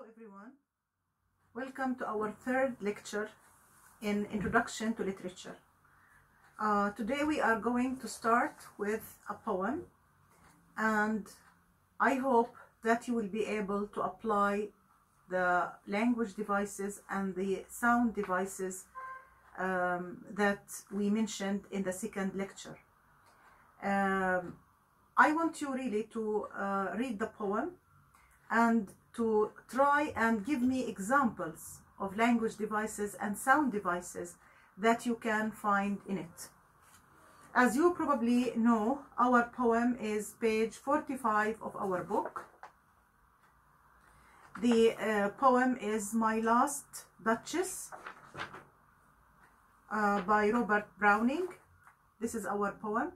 everyone, welcome to our third lecture in Introduction to Literature. Today we are going to start with a poem, and I hope that you will be able to apply the language devices and the sound devices that we mentioned in the second lecture. I want you really to read the poem and to try and give me examples of language devices and sound devices that you can find in it. As you probably know, our poem is page 45 of our book. The poem is My Last Duchess by Robert Browning. This is our poem.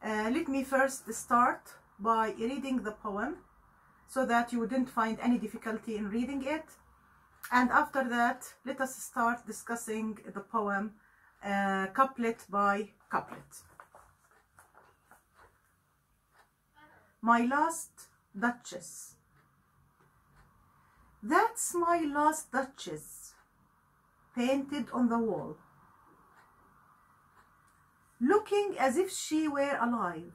Let me first start by reading the poem so that you didn't find any difficulty in reading it. And after that, let us start discussing the poem couplet by couplet. My Last Duchess. That's my last Duchess, painted on the wall, looking as if she were alive,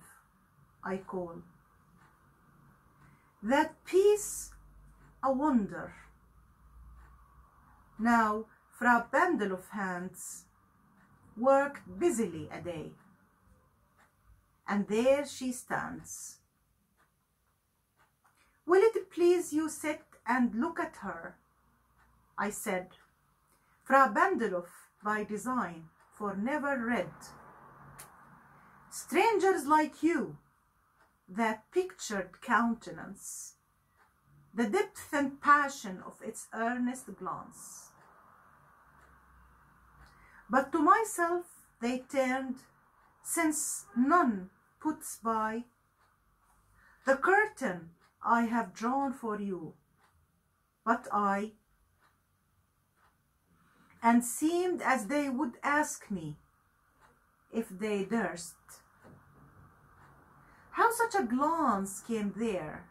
I call. That piece a wonder. Now fra bundle of hands worked busily a day, and there she stands. Will it please you sit and look at her? I said, fra bundle by design, for never read. Strangers like you, that pictured countenance, the depth and passion of its earnest glance. But to myself they turned, since none puts by the curtain I have drawn for you, but I, and seemed as they would ask me, if they durst, how such a glance came there,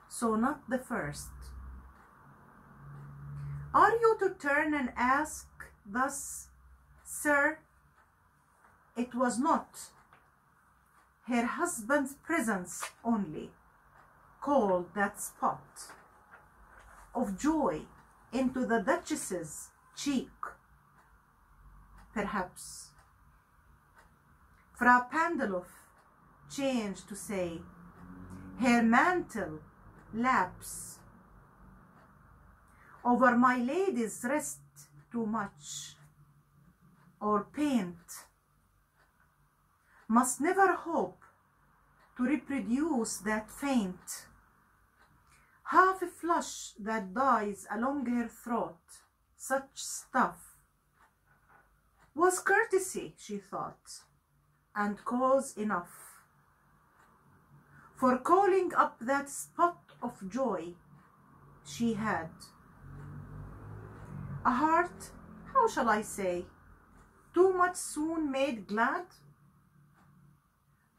so not the first. Are you to turn and ask thus, sir? It was not her husband's presence only called that spot of joy into the Duchess's cheek, perhaps. Fra Pandulph changed to say, her mantle laps over my lady's rest too much, or paint must never hope to reproduce that faint half a flush that dies along her throat. Such stuff was courtesy, she thought, and cause enough for calling up that spot of joy she had. A heart, how shall I say, too much soon made glad,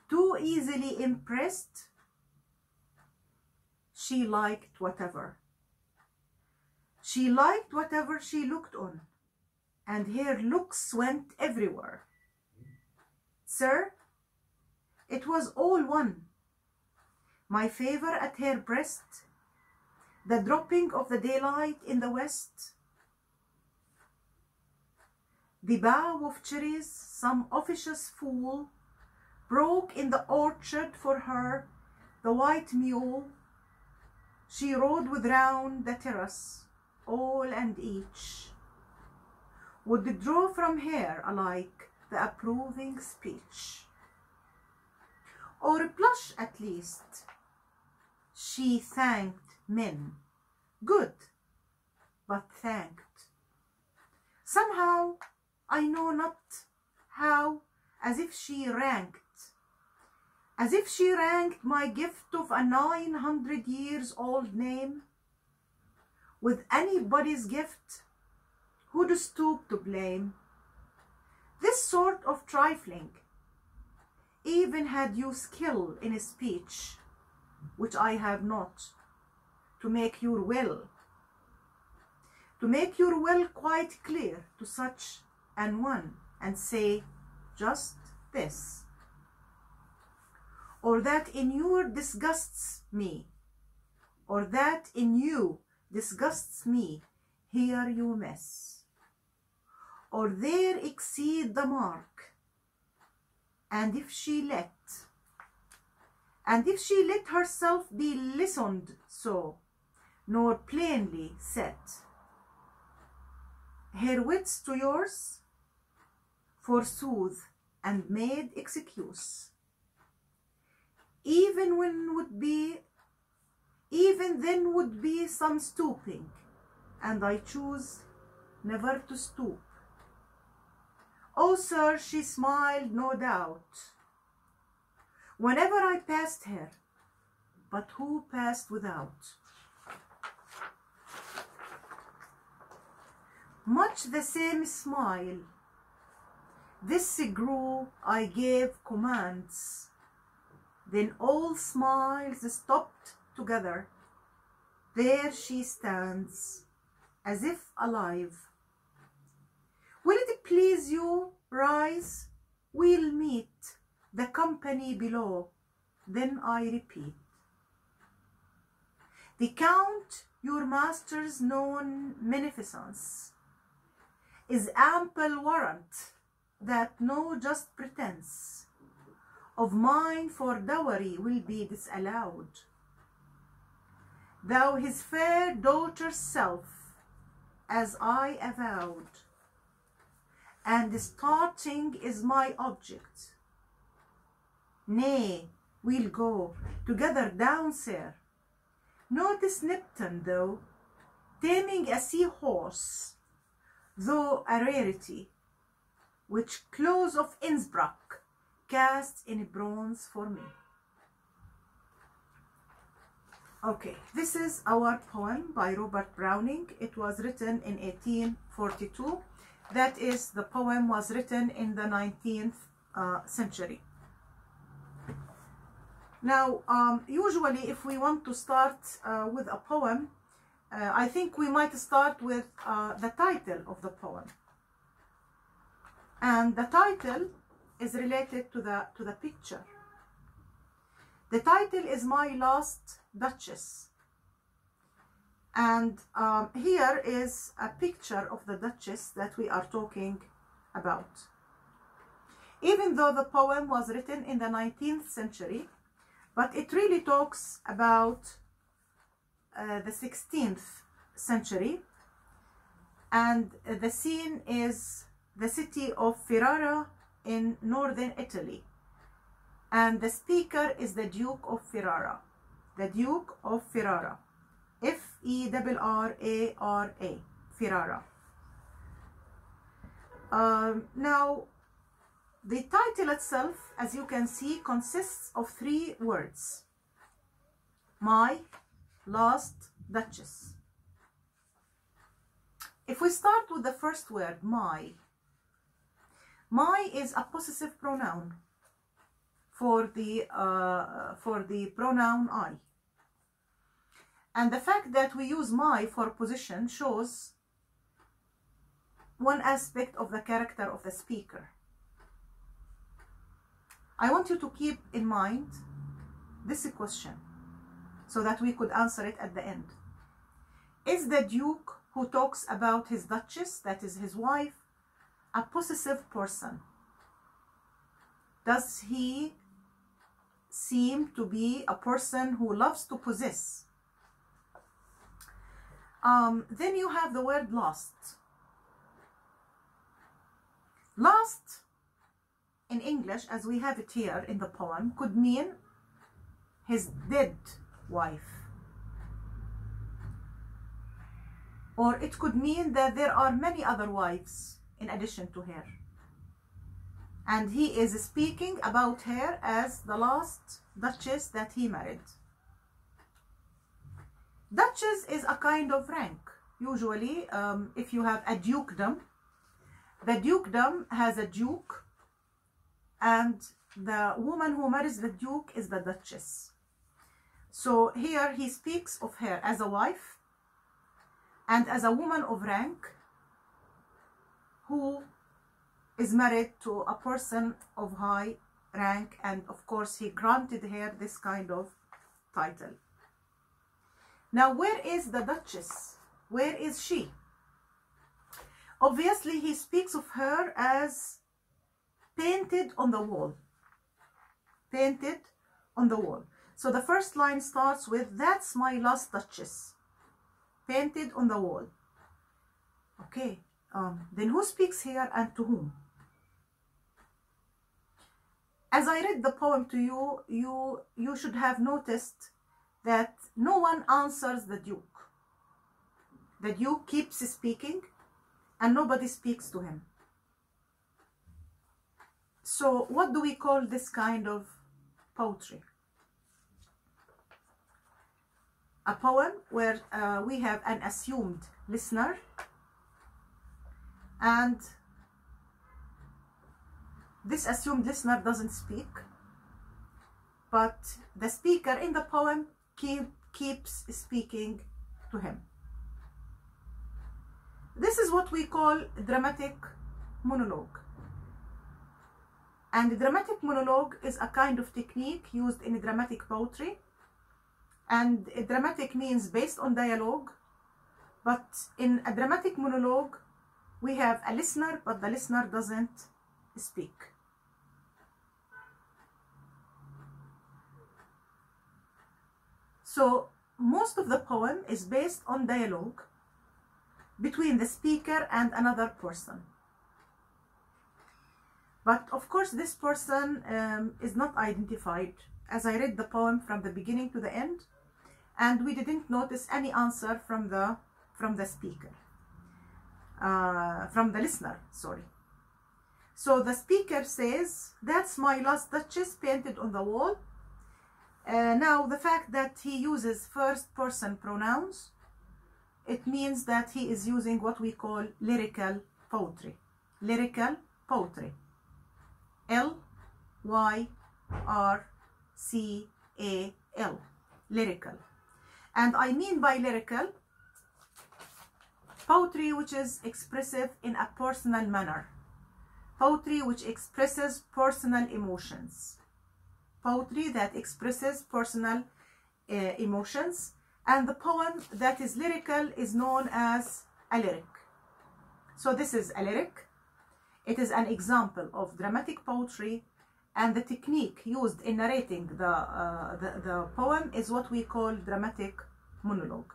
too easily impressed. She liked whatever. She liked whatever she looked on, and her looks went everywhere. Sir, it was all one. My favor at her breast, the dropping of the daylight in the west, the bough of cherries some officious fool broke in the orchard for her, the white mule she rode with round the terrace, all and each would draw from her alike the approving speech, or blush at least. She thanked men, good, but thanked. Somehow, I know not how, as if she ranked my gift of a 900 years old name with anybody's gift who'd stoop to blame. This sort of trifling, even had you skill in a speech, which I have not, to make your will. To make your will quite clear to such an one and say just this. Or that in you disgusts me. Or that in you disgusts me. Here you miss. Or there exceed the mark. And if she let herself be listened so, nor plainly set, her wits to yours, forsooth, and made excuse, even then would be some stooping, and I choose never to stoop. Oh, sir, she smiled, no doubt, whenever I passed her, but who passed without? Much the same smile, this grew, I gave commands, then all smiles stopped together. There she stands, as if alive. Will it please you, rise? We'll meet the company below. Then I repeat. The Count, your master's known munificence, is ample warrant that no just pretense of mine for dowry will be disallowed. Thou his fair daughter's self, as I avowed, and starting is my object. Nay, we'll go together down, sir. Notice Nipton, though, taming a sea-horse, though a rarity, which close of Innsbruck cast in bronze for me. Okay, this is our poem by Robert Browning. It was written in 1842. That is, the poem was written in the 19th century. Now, usually if we want to start with a poem, I think we might start with the title of the poem. And the title is related to the picture. The title is My Last Duchess. And here is a picture of the Duchess that we are talking about. Even though the poem was written in the 19th century, but it really talks about the 16th century, and the scene is the city of Ferrara in northern Italy, and the speaker is the Duke of Ferrara. The Duke of Ferrara, F-E-R-R-A-R-A, Ferrara. Now, the title itself, as you can see, consists of 3 words. My Last Duchess. If we start with the first word, my is a possessive pronoun for the pronoun I. And the fact that we use my for position shows one aspect of the character of the speaker. I want you to keep in mind this question so that we could answer it at the end. Is the Duke who talks about his Duchess, that is his wife, a possessive person? Does he seem to be a person who loves to possess? Then you have the word lost. Lost in English, as we have it here in the poem, could mean his dead wife. Or it could mean that there are many other wives in addition to her. And he is speaking about her as the last Duchess that he married. Duchess is a kind of rank. Usually, if you have a dukedom, the dukedom has a duke, and the woman who marries the duke is the Duchess. So here he speaks of her as a wife and as a woman of rank who is married to a person of high rank, and of course he granted her this kind of title. Now, where is the Duchess? Where is she? Obviously, he speaks of her as painted on the wall. Painted on the wall. So the first line starts with, "That's my last Duchess." Painted on the wall. Okay, then who speaks here and to whom? As I read the poem to you, you should have noticed that no one answers the Duke. The Duke keeps speaking and nobody speaks to him. So what do we call this kind of poetry? A poem where we have an assumed listener and this assumed listener doesn't speak, but the speaker in the poem keeps speaking to him. This is what we call dramatic monologue. And dramatic monologue is a kind of technique used in dramatic poetry. And dramatic means based on dialogue, but in a dramatic monologue, we have a listener, but the listener doesn't speak. So most of the poem is based on dialogue between the speaker and another person. But of course, this person is not identified. As I read the poem from the beginning to the end, and we didn't notice any answer from the speaker, from the listener, sorry. So the speaker says, "That's my last Duchess painted on the wall." Now, the fact that he uses first person pronouns, it means that he is using what we call lyrical poetry. Lyrical poetry. L-Y-R-C-A-L. Lyrical. And I mean by lyrical, poetry which is expressive in a personal manner. Poetry which expresses personal emotions. Poetry that expresses personal emotions. And the poem that is lyrical is known as a lyric. So this is a lyric. It is an example of dramatic poetry, and the technique used in narrating the poem is what we call dramatic monologue.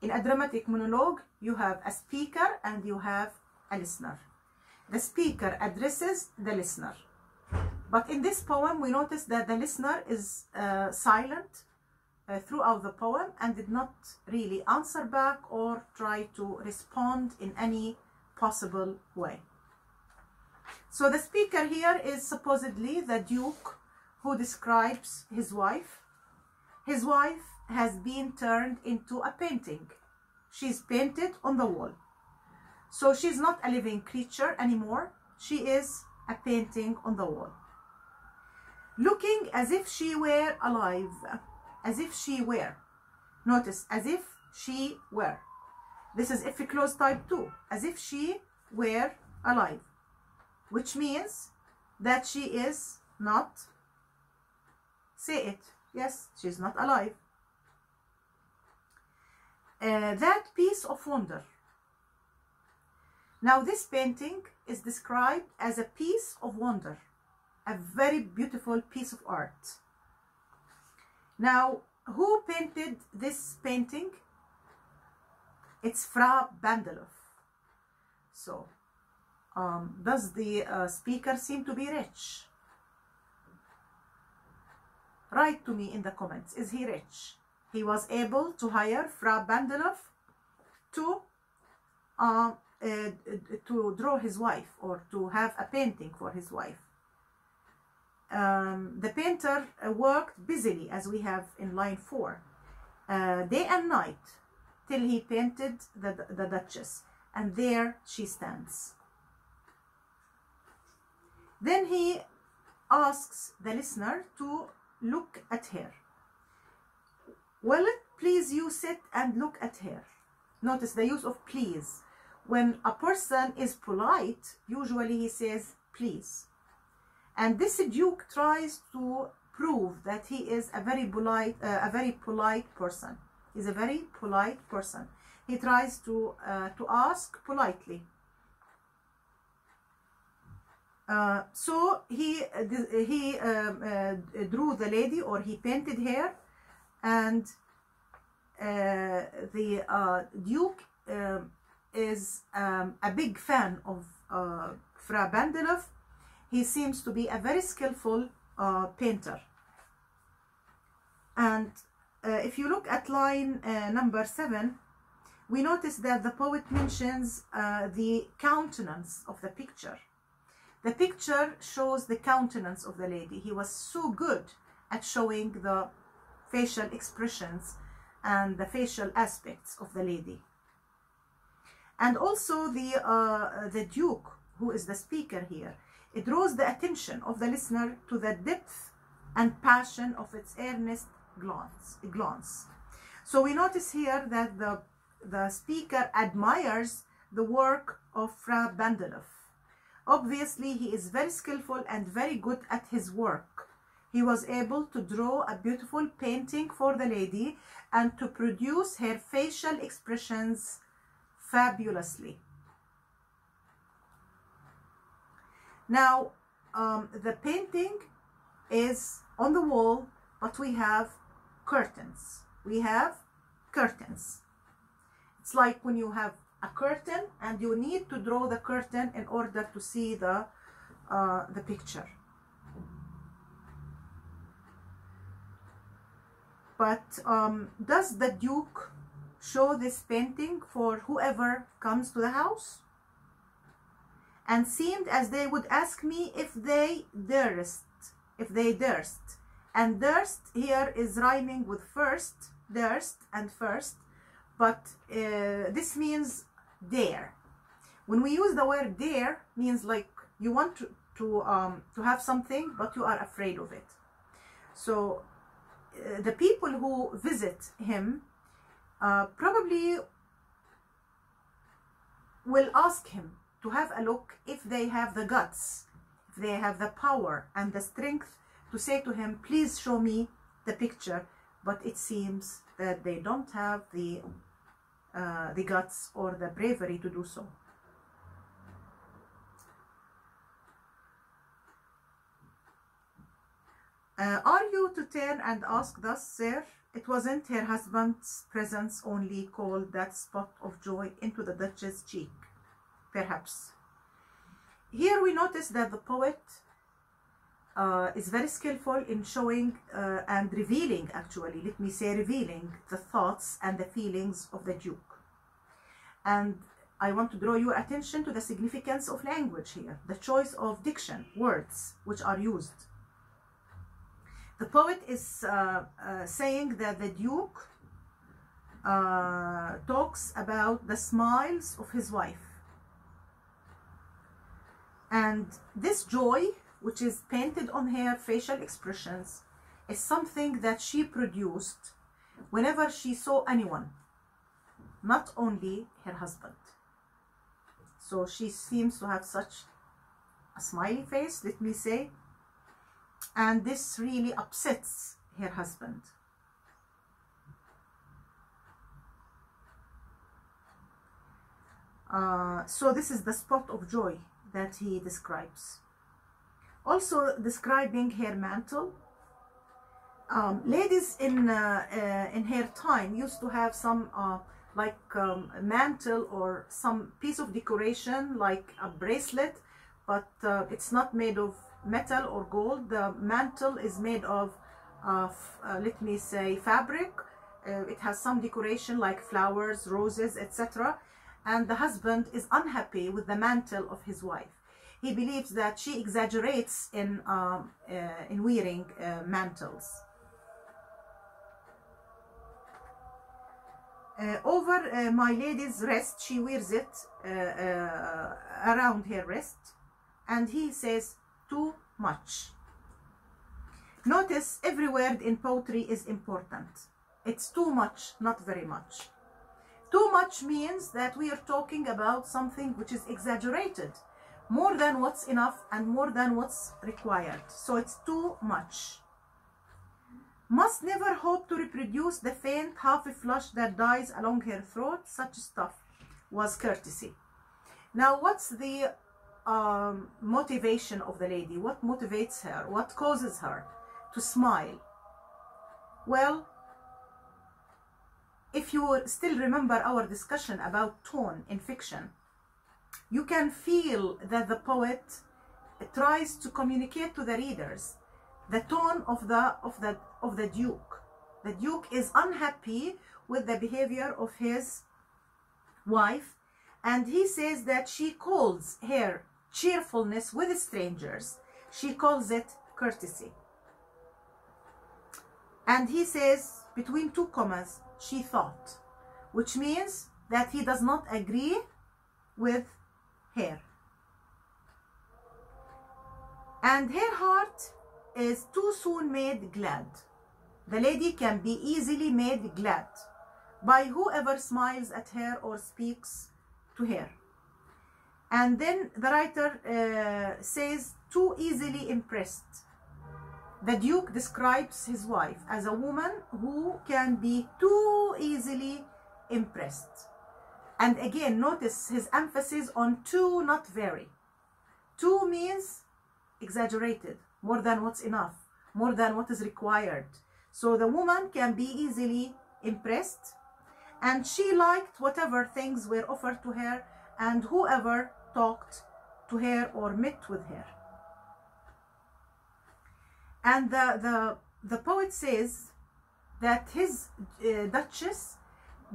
In a dramatic monologue, you have a speaker and you have a listener. The speaker addresses the listener. But in this poem, we notice that the listener is silent throughout the poem and did not really answer back or try to respond in any possible way. So the speaker here is supposedly the Duke who describes his wife. His wife has been turned into a painting. She's painted on the wall. So she's not a living creature anymore. She is a painting on the wall. Looking as if she were alive. As if she were. Notice, as if she were. This is if clause type 2. As if she were alive. Which means that she is not, say it, yes, she's not alive. That piece of wonder. Now this painting is described as a piece of wonder, a very beautiful piece of art. Now, who painted this painting? It's Fra Mantle. So, does the speaker seem to be rich? Write to me in the comments. Is he rich? He was able to hire Fra Mantle to draw his wife, or to have a painting for his wife. The painter worked busily, as we have in line 4, day and night, till he painted the Duchess, and there she stands. Then he asks the listener to look at her. Will it please you sit and look at her? Notice the use of please. When a person is polite, usually he says please. And this Duke tries to prove that he is a very polite person. He's a very polite person. He tries to ask politely. So he drew the lady, or he painted her, and the Duke is a big fan of Fra Bandelov. He seems to be a very skillful painter. And if you look at line number 7, we notice that the poet mentions the countenance of the picture. The picture shows the countenance of the lady. He was so good at showing the facial expressions and the facial aspects of the lady. And also the Duke, who is the speaker here, it draws the attention of the listener to the depth and passion of its earnest glance. So we notice here that the speaker admires the work of Fra Bandelov. Obviously, he is very skillful and very good at his work. He was able to draw a beautiful painting for the lady and to produce her facial expressions fabulously. Now, the painting is on the wall, but we have curtains. We have curtains. It's like when you have a curtain and you need to draw the curtain in order to see the picture. But does the Duke show this painting for whoever comes to the house? And seemed as they would ask me if they durst. And durst here is rhyming with first, durst and first, but this means dare. When we use the word dare, means like you want to have something, but you are afraid of it. So the people who visit him probably will ask him to have a look if they have the guts, if they have the power and the strength to say to him, please show me the picture. But it seems that they don't have the guts or the bravery to do so. Are you to turn and ask thus, sir? It wasn't her husband's presence only called that spot of joy into the Duchess' cheek, perhaps. Here we notice that the poet is very skillful in showing and revealing, actually, let me say revealing, the thoughts and the feelings of the Duke. And I want to draw your attention to the significance of language here, the choice of diction, words which are used. The poet is saying that the Duke talks about the smiles of his wife. And this joy, which is painted on her facial expressions, is something that she produced whenever she saw anyone, not only her husband. So she seems to have such a smiley face, let me say, and this really upsets her husband. So this is the spot of joy that he describes. Also describing her mantle. Ladies in her time used to have some mantle or some piece of decoration like a bracelet, but it's not made of metal or gold. The mantle is made of let me say fabric. It has some decoration like flowers, roses, etc. And the husband is unhappy with the mantle of his wife. He believes that she exaggerates in wearing mantles. Over my lady's wrist, she wears it around her wrist, and he says, too much. Notice every word in poetry is important. It's too much, not very much. Too much means that we are talking about something which is exaggerated, more than what's enough and more than what's required. So it's too much. Must never hope to reproduce the faint half flush that dies along her throat. Such stuff was courtesy. Now, what's the motivation of the lady? What motivates her? What causes her to smile? Well, if you still remember our discussion about tone in fiction, you can feel that the poet tries to communicate to the readers the tone of the Duke. The Duke is unhappy with the behavior of his wife, and he says that she calls her cheerfulness with strangers, she calls it courtesy. And he says, between two commas, she thought, which means that he does not agree with her. And her heart is too soon made glad. The lady can be easily made glad by whoever smiles at her or speaks to her. And then the writer says, too easily impressed. The Duke describes his wife as a woman who can be too easily impressed. And again, notice his emphasis on too, not very. Too means exaggerated, more than what's enough, more than what is required. So the woman can be easily impressed, and she liked whatever things were offered to her and whoever talked to her or met with her. And the poet says that his Duchess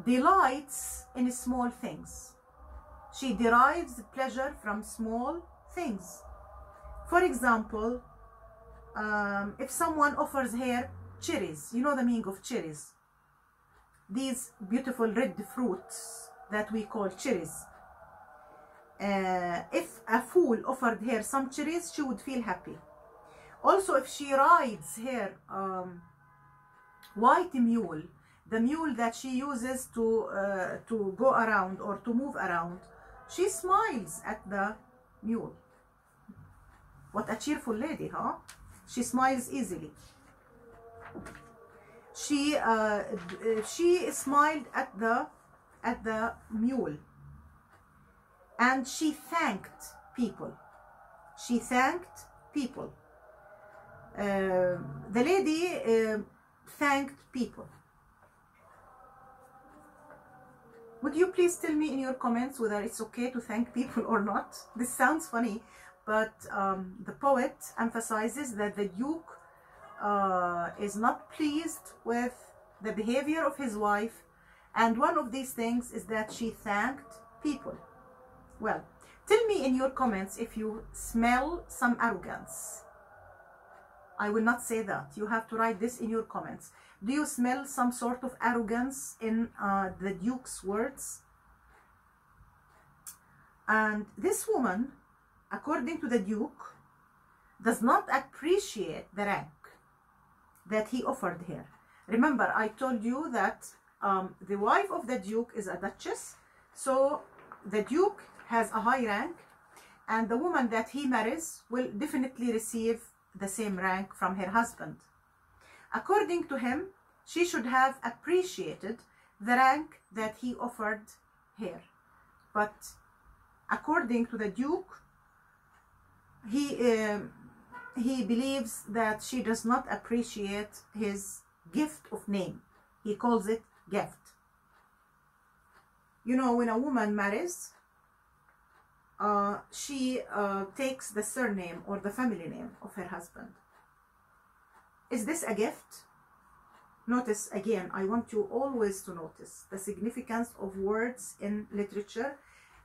delights in small things. She derives pleasure from small things. For example, if someone offers her cherries, you know the meaning of cherries, these beautiful red fruits that we call cherries. If a fool offered her some cherries, she would feel happy. Also, if she rides her white mule, the mule that she uses to go around or to move around, she smiles at the mule. What a cheerful lady, huh? She smiles easily. She smiled at the mule, and she thanked people. She thanked people. The lady thanked people. Would you please tell me in your comments whether it's okay to thank people or not? This sounds funny, but the poet emphasizes that the Duke is not pleased with the behavior of his wife, and one of these things is that she thanked people. Well, tell me in your comments if you smell some arrogance. I will not say that. You have to write this in your comments. Do you smell some sort of arrogance in the Duke's words? And this woman, according to the Duke, does not appreciate the rank that he offered her. Remember, I told you that the wife of the Duke is a Duchess, so the Duke has a high rank, and the woman that he marries will definitely receive the same rank from her husband. According to him, she should have appreciated the rank that he offered her. But according to the Duke, he believes that she does not appreciate his gift of name. He calls it gift. You know, when a woman marries, she takes the surname or the family name of her husband. Is this a gift? Notice again, I want you always to notice the significance of words in literature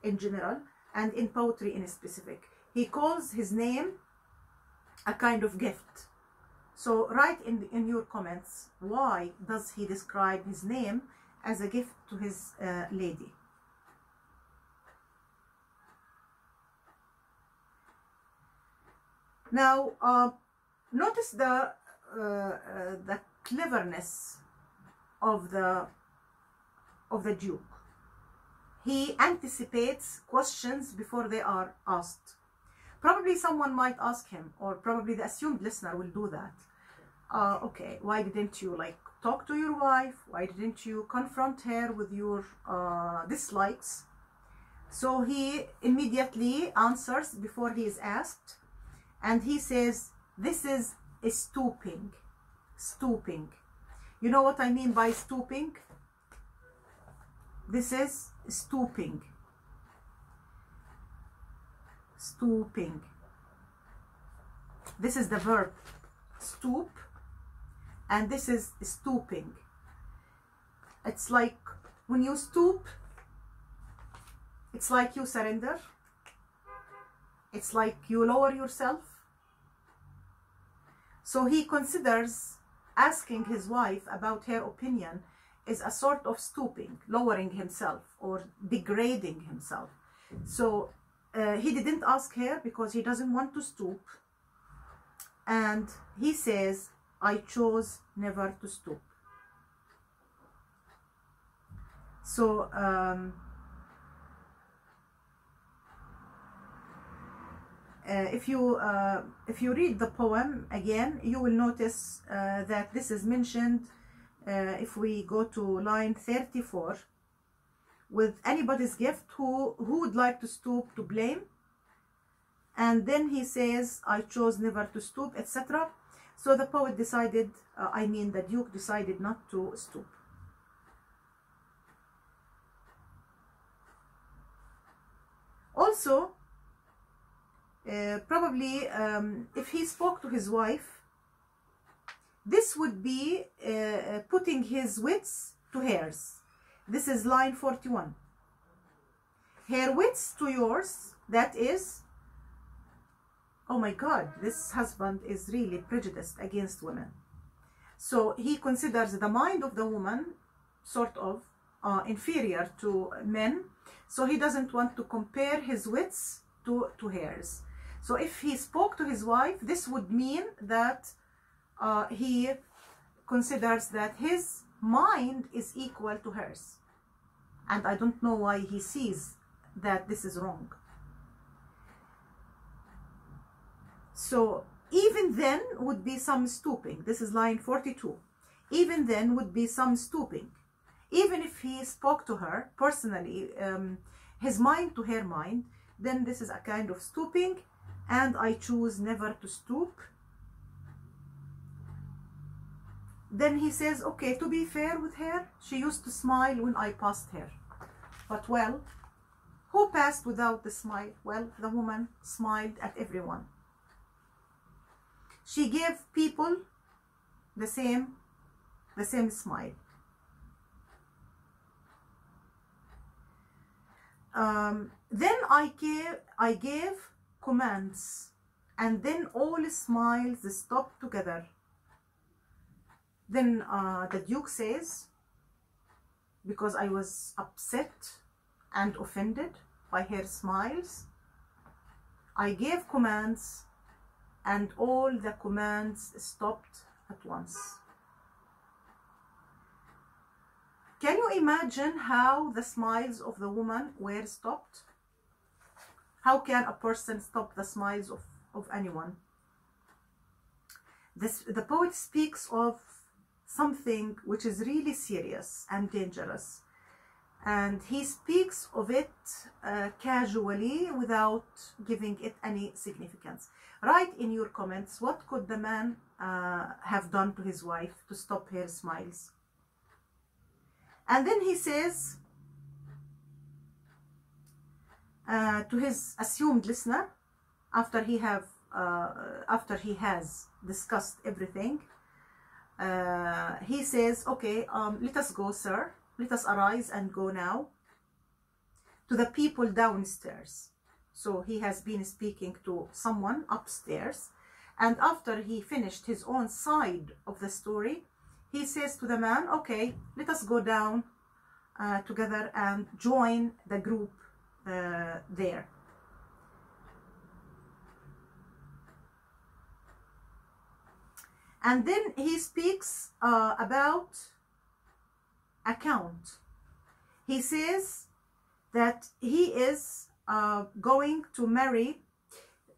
in general and in poetry in specific. He calls his name a kind of gift. So write in your comments, why does he describe his name as a gift to his lady? Now, notice the cleverness of the Duke. He anticipates questions before they are asked. Probably someone might ask him, or probably the assumed listener will do that. Okay, why didn't you like talk to your wife? Why didn't you confront her with your dislikes? So he immediately answers before he is asked, and he says, this is a stooping. Stooping. You know what I mean by stooping? This is stooping. Stooping. This is the verb stoop, and this is stooping. It's like when you stoop, it's like you surrender. It's like you lower yourself. So he considers asking his wife about her opinion is a sort of stooping, lowering himself or degrading himself. So he didn't ask her because he doesn't want to stoop. And he says, I chose never to stoop. So if you read the poem again, you will notice that this is mentioned. If we go to line 34, with anybody's gift, who would like to stoop to blame, and then he says, I chose never to stoop, etc. So the poet decided, the Duke decided not to stoop. Also, probably if he spoke to his wife, this would be putting his wits to hers. This is line 41. Her wits to yours, that is, oh my God, this husband is really prejudiced against women. So he considers the mind of the woman sort of inferior to men. So he doesn't want to compare his wits to hers. So if he spoke to his wife, this would mean that he considers that his mind is equal to hers. And I don't know why he sees that this is wrong. So even then would be some stooping. This is line 42. Even then would be some stooping. Even if he spoke to her personally, his mind to her mind, then this is a kind of stooping, and I choose never to stoop. Then he says, okay, to be fair with her, she used to smile when I passed her. But well, who passed without the smile? Well, the woman smiled at everyone. She gave people the same smile. Then I gave commands, and then all smiles stopped together. Then the Duke says, because I was upset and offended by her smiles, I gave commands, and all the commands stopped at once. Can you imagine how the smiles of the woman were stopped? How can a person stop the smiles of anyone? The poet speaks of something which is really serious and dangerous, and he speaks of it casually without giving it any significance. Write in your comments, what could the man have done to his wife to stop her smiles? And then he says to his assumed listener, after he has discussed everything, he says, okay, let us go, sir. Let us arise and go now to the people downstairs. So he has been speaking to someone upstairs, and after he finished his own side of the story, he says to the man, okay, let us go down together and join the group there. And then he speaks about account. He says that he is going to marry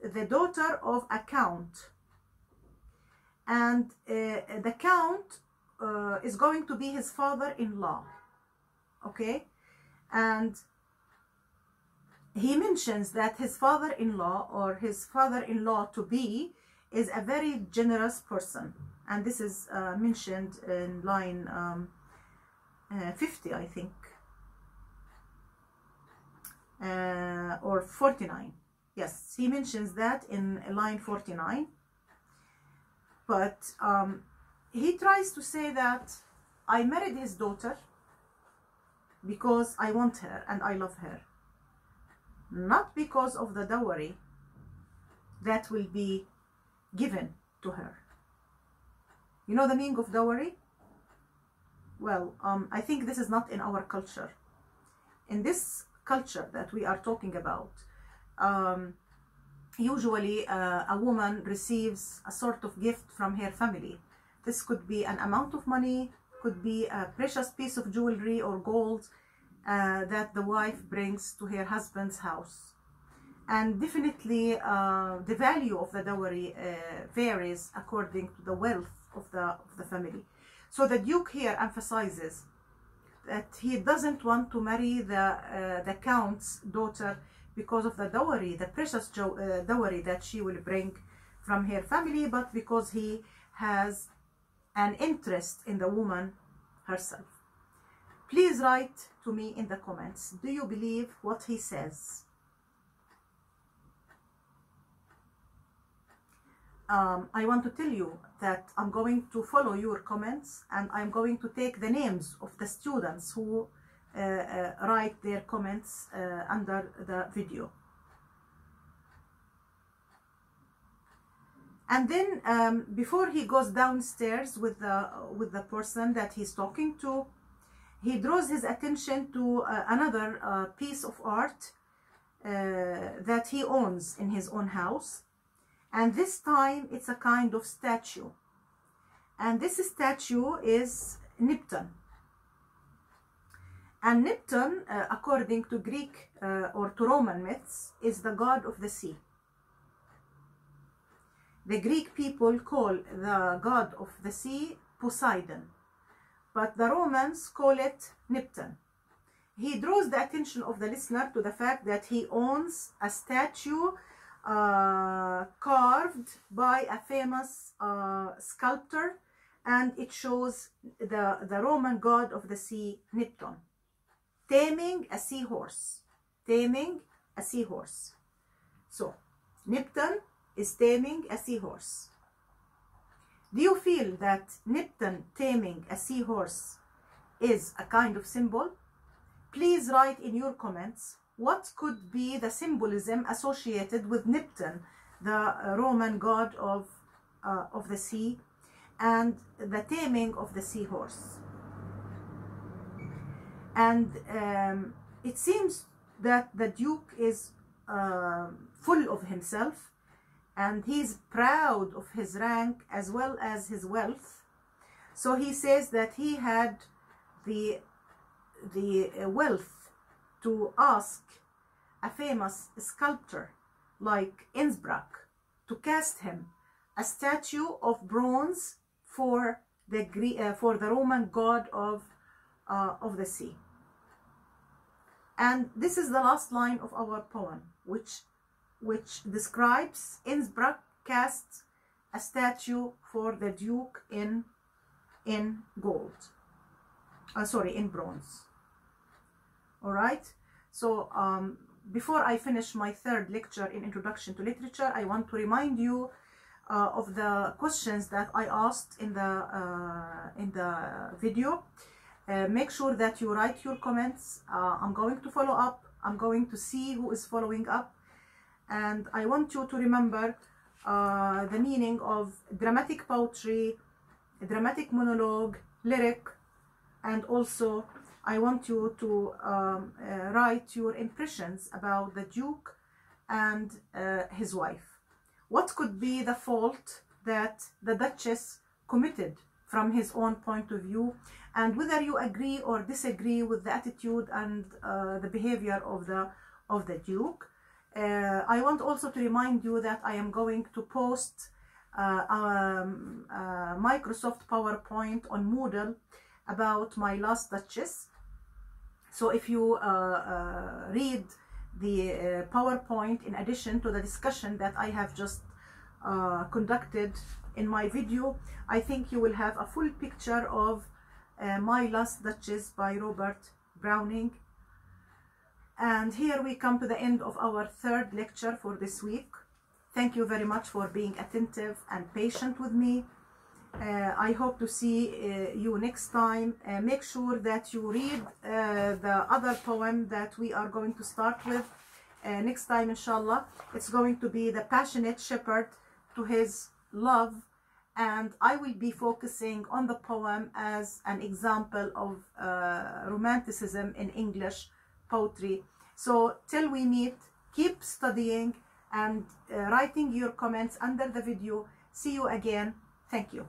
the daughter of a count, and the count is going to be his father-in-law. Okay, and he mentions that his father-in-law, or his father-in-law to be, is a very generous person, and this is mentioned in line 50, I think, or 49. Yes, he mentions that in line 49. But he tries to say that I married his daughter because I want her and I love her, not because of the dowry that will be given to her. You know the meaning of dowry? Well, I think this is not in our culture. In this culture that we are talking about, usually a woman receives a sort of gift from her family. This could be an amount of money, could be a precious piece of jewelry or gold that the wife brings to her husband's house. And definitely the value of the dowry varies according to the wealth of the family. So the Duke here emphasizes that he doesn't want to marry the Count's daughter because of the dowry, the precious dowry that she will bring from her family, but because he has an interest in the woman herself. Please write to me in the comments, do you believe what he says? I want to tell you that I'm going to follow your comments, and I'm going to take the names of the students who write their comments under the video. And then before he goes downstairs with the person that he's talking to, he draws his attention to another piece of art that he owns in his own house. And this time it's a kind of statue. And this statue is Neptune. And Neptune, according to Greek or to Roman myths, is the god of the sea. The Greek people call the god of the sea Poseidon, but the Romans call it Neptune. He draws the attention of the listener to the fact that he owns a statue carved by a famous sculptor, and it shows the Roman god of the sea, Neptune, taming a seahorse. Taming a seahorse. So, Neptune is taming a seahorse. Do you feel that Neptune taming a seahorse is a kind of symbol? Please write in your comments what could be the symbolism associated with Neptune, the Roman god of the sea, and the taming of the seahorse. And it seems that the Duke is full of himself, and he's proud of his rank as well as his wealth. So he says that he had the wealth to ask a famous sculptor like Innsbruck to cast him a statue of bronze for the Roman god of the sea. And this is the last line of our poem, which describes Innsbruck casts a statue for the Duke in gold. Sorry, in bronze. All right. So before I finish my third lecture in Introduction to Literature, I want to remind you of the questions that I asked in the video. Make sure that you write your comments. I'm going to follow up. I'm going to see who is following up. And I want you to remember the meaning of dramatic poetry, dramatic monologue, lyric, and also I want you to write your impressions about the Duke and his wife. What could be the fault that the Duchess committed from his own point of view, and whether you agree or disagree with the attitude and the behavior of the Duke. I want also to remind you that I am going to post Microsoft PowerPoint on Moodle about my last Duchess. So if you read the PowerPoint in addition to the discussion that I have just conducted in my video, I think you will have a full picture of My Last Duchess by Robert Browning. And here we come to the end of our third lecture for this week. Thank you very much for being attentive and patient with me. I hope to see you next time. Make sure that you read the other poem that we are going to start with next time, inshallah. It's going to be The Passionate Shepherd to His Love, and I will be focusing on the poem as an example of romanticism in English poetry. So till we meet, keep studying and writing your comments under the video. See you again. Thank you.